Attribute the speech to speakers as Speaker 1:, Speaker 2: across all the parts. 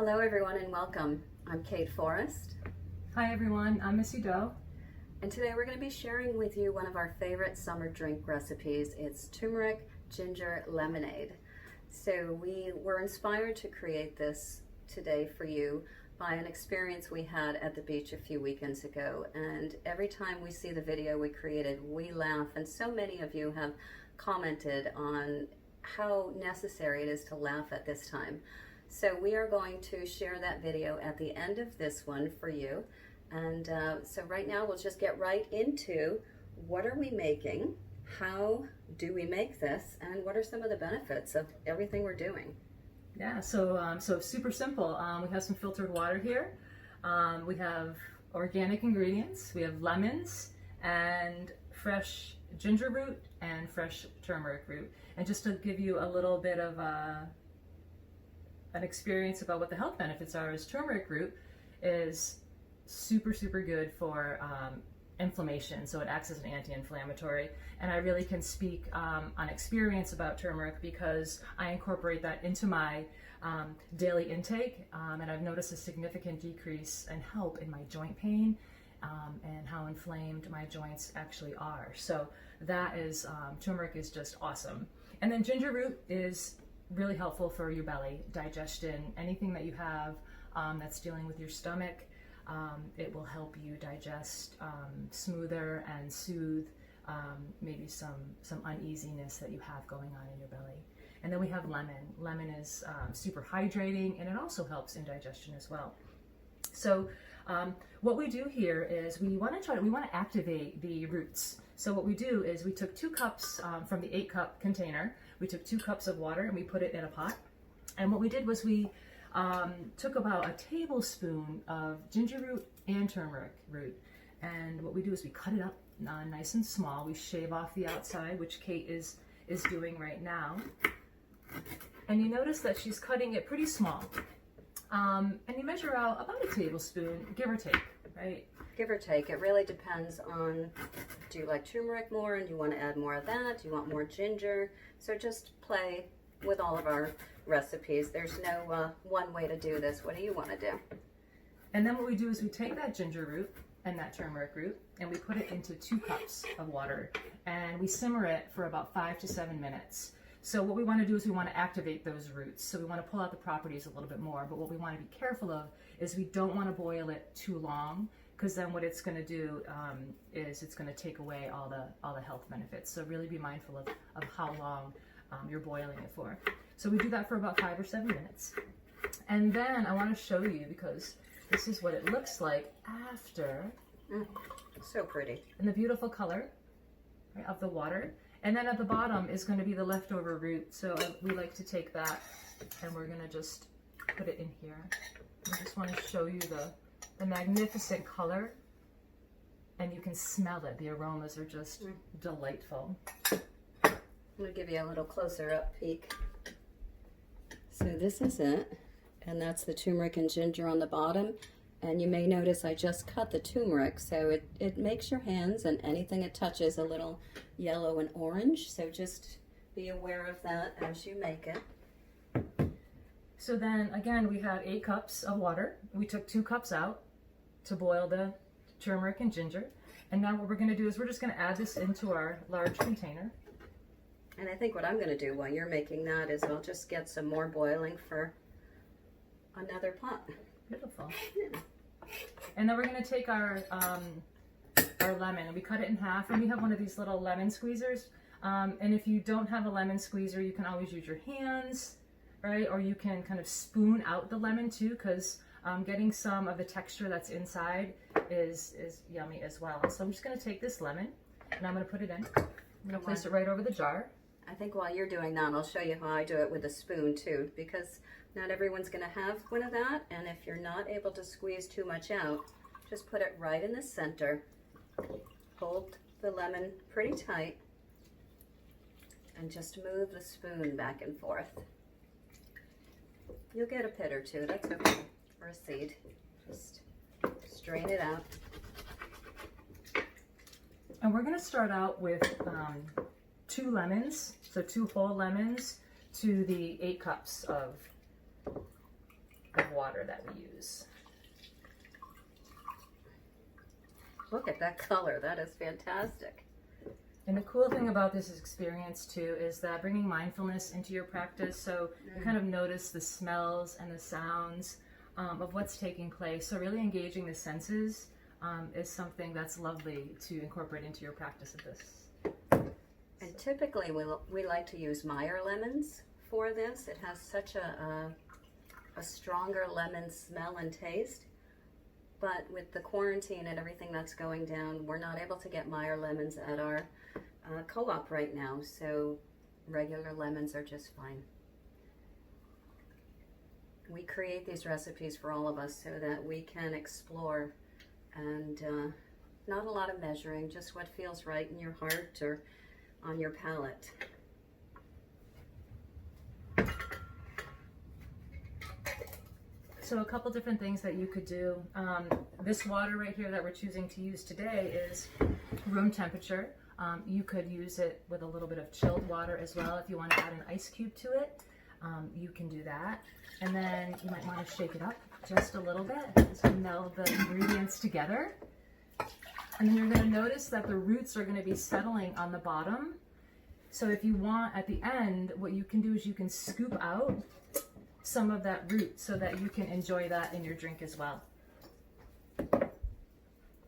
Speaker 1: Hello everyone and welcome. I'm Kate Forrest.
Speaker 2: Hi everyone, I'm Missy Doe.
Speaker 1: And today we're going to be sharing with you one of our favorite summer drink recipes. It's turmeric ginger lemonade. So we were inspired to create this today for you by an experience we had at the beach a few weekends ago. And every time we see the video we created, we laugh. And so many of you have commented on how necessary it is to laugh at this time. So we are going to share that video at the end of this one for you. And so right now we'll just get right into what are we making, how do we make this, and what are some of the benefits of everything we're doing.
Speaker 2: Yeah, so super simple. We have some filtered water here. We have organic ingredients. We have lemons and fresh ginger root and fresh turmeric root. And just to give you a little bit of an experience about what the health benefits are, is turmeric root is super good for inflammation, so it acts as an anti-inflammatory. And I really can speak on experience about turmeric because I incorporate that into my daily intake, and I've noticed a significant decrease and help in my joint pain and how inflamed my joints actually are. So that is, turmeric is just awesome. And then ginger root is really helpful for your belly, digestion, anything that you have that's dealing with your stomach. It will help you digest smoother and soothe maybe some uneasiness that you have going on in your belly. And then we have lemon. Lemon is super hydrating, and it also helps in digestion as well. So what we do here is we want to activate the roots. So what we do is we took 2 cups from the 8-cup container. We took 2 cups of water and we put it in a pot. And what we did was we took about a tablespoon of ginger root and turmeric root. And what we do is we cut it up nice and small. We shave off the outside, which Kate is doing right now. And you notice that she's cutting it pretty small. And you measure out about a tablespoon, give or take, right?
Speaker 1: Give or take. It really depends on, do you like turmeric more and do you want to add more of that? Do you want more ginger? So just play with all of our recipes. There's no one way to do this. What do you want to do?
Speaker 2: And then what we do is we take that ginger root and that turmeric root and we put it into 2 cups of water and we simmer it for about 5 to 7 minutes. So what we want to do is we want to activate those roots. So we want to pull out the properties a little bit more, but what we want to be careful of is we don't want to boil it too long, because then what it's going to do is it's going to take away all the health benefits. So really be mindful of how long you're boiling it for. So we do that for about 5 or 7 minutes. And then I want to show you, because this is what it looks like after.
Speaker 1: So pretty.
Speaker 2: And the beautiful color, right, of the water. And then at the bottom is going to be the leftover root. So we like to take that and we're going to just put it in here. I just want to show you the magnificent color. And you can smell it. The aromas are just delightful.
Speaker 1: I'm going to give you a little closer up peek. So this is it. And that's the turmeric and ginger on the bottom. And you may notice I just cut the turmeric, so it makes your hands and anything it touches a little yellow and orange. So just be aware of that as you make it.
Speaker 2: So then again, we have 8 cups of water. We took 2 cups out to boil the turmeric and ginger. And now what we're going to do is we're just going to add this into our large container.
Speaker 1: And I think what I'm going to do while you're making that is I'll just get some more boiling for another pot.
Speaker 2: Beautiful. Yeah. And then we're going to take our lemon and we cut it in half, and we have one of these little lemon squeezers. And if you don't have a lemon squeezer, you can always use your hands, right? Or you can kind of spoon out the lemon too, because getting some of the texture that's inside is yummy as well. So I'm just going to take this lemon and I'm going to put it in. I'm going to place it right over the jar.
Speaker 1: I think while you're doing that, I'll show you how I do it with a spoon too, because not everyone's going to have one of that. And if you're not able to squeeze too much out, just put it right in the center. Hold the lemon pretty tight and just move the spoon back and forth. You'll get a pit or two, that's okay, or a seed. Just strain it out.
Speaker 2: And we're going to start out with 2 lemons, so 2 whole lemons to the 8 cups of of water that we use.
Speaker 1: Look at that color. That is fantastic.
Speaker 2: And the cool thing about this experience too is that bringing mindfulness into your practice, so you kind of notice the smells and the sounds of what's taking place. So really engaging the senses is something that's lovely to incorporate into your practice of this.
Speaker 1: And typically we like to use Meyer lemons for this. It has such a stronger lemon smell and taste. But with the quarantine and everything that's going down, we're not able to get Meyer lemons at our co-op right now. So regular lemons are just fine. We create these recipes for all of us so that we can explore, and not a lot of measuring, just what feels right in your heart or on your palate.
Speaker 2: So a couple different things that you could do. This water right here that we're choosing to use today is room temperature. You could use it with a little bit of chilled water as well. If you want to add an ice cube to it, you can do that. And then you might want to shake it up just a little bit as we meld the ingredients together. And then you're going to notice that the roots are going to be settling on the bottom. So if you want, at the end, what you can do is you can scoop out some of that root so that you can enjoy that in your drink as well.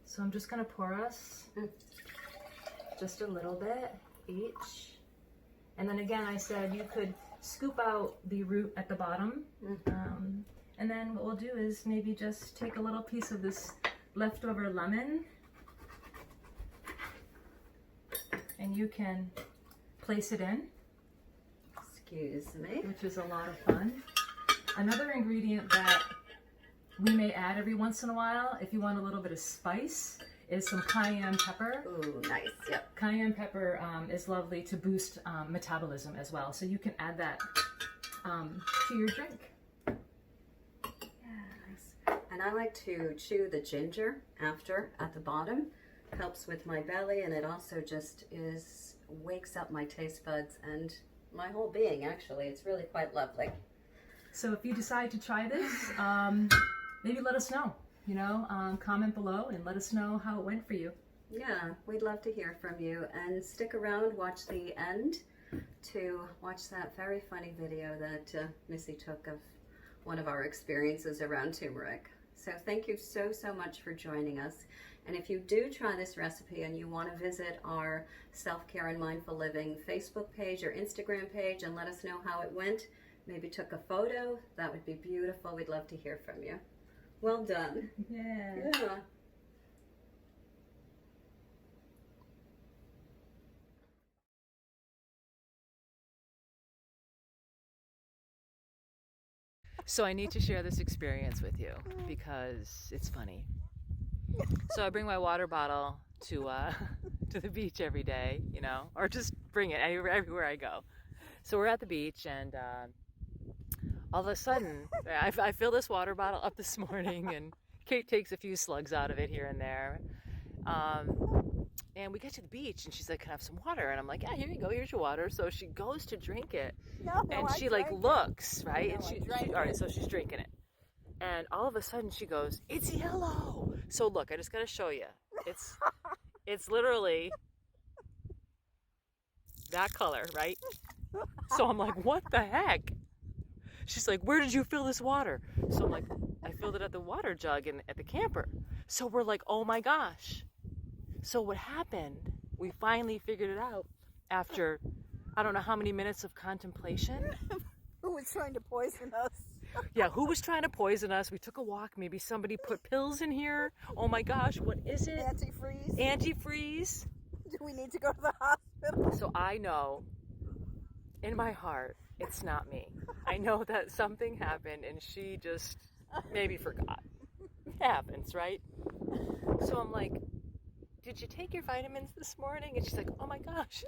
Speaker 2: So I'm just going to pour us just a little bit each. And then again, I said you could scoop out the root at the bottom. And then what we'll do is maybe just take a little piece of this leftover lemon and you can place it in.
Speaker 1: Excuse me.
Speaker 2: Which is a lot of fun. Another ingredient that we may add every once in a while, if you want a little bit of spice, is some cayenne pepper.
Speaker 1: Ooh, nice. Yep.
Speaker 2: Cayenne pepper is lovely to boost metabolism as well. So you can add that to your drink.
Speaker 1: Yes. And I like to chew the ginger after at the bottom. Helps with my belly, and it also just wakes up my taste buds and my whole being, actually. It's really quite lovely.
Speaker 2: So if you decide to try this, maybe let us know. Comment below and let us know how it went for you.
Speaker 1: Yeah, we'd love to hear from you, and stick around, watch the end to watch that very funny video that Missy took of one of our experiences around turmeric. So thank you so much for joining us. And if you do try this recipe and you want to visit our Self-Care and Mindful Living Facebook page or Instagram page and let us know how it went, maybe took a photo, that would be beautiful. We'd love to hear from you. Well done.
Speaker 2: Yeah.
Speaker 3: So I need to share this experience with you because it's funny. So I bring my water bottle to the beach every day, or just bring it everywhere I go. So we're at the beach, and all of a sudden, I fill this water bottle up this morning, and Kate takes a few slugs out of it here and there. And we get to the beach, and she's like, "Can I have some water?" And I'm like, "Yeah, here you go. Here's your water." So she goes to drink it, and she looks, right? And she all right, so she's drinking it. And all of a sudden she goes, "It's yellow." So look, I just got to show you. It's literally that color, right? So I'm like, "What the heck?" She's like, "Where did you fill this water?" So I'm like, "I filled it at the water jug at the camper." So we're like, "Oh my gosh." So what happened, we finally figured it out after I don't know how many minutes of contemplation.
Speaker 4: Who was trying to poison us?
Speaker 3: Yeah, who was trying to poison us? We took a walk. Maybe somebody put pills in here. Oh my gosh, what is it?
Speaker 4: Antifreeze.
Speaker 3: Antifreeze.
Speaker 4: Do we need to go to the hospital?
Speaker 3: So I know in my heart it's not me. I know that something happened and she just maybe forgot. It happens, right? So I'm like, "Did you take your vitamins this morning?" And she's like, "Oh my gosh.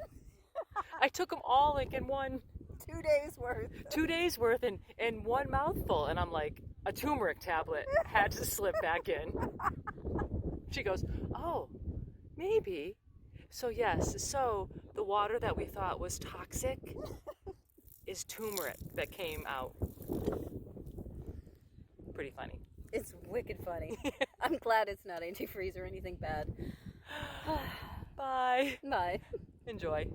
Speaker 3: I took them all like in
Speaker 4: 2 days worth.
Speaker 3: 2 days worth in one mouthful." And I'm like, a turmeric tablet had to slip back in. She goes, "Oh, maybe." So yes, so the water that we thought was toxic is turmeric that came out. pretty funny.
Speaker 1: It's wicked funny. I'm glad it's not antifreeze or anything bad.
Speaker 3: Bye.
Speaker 1: Bye.
Speaker 3: Enjoy.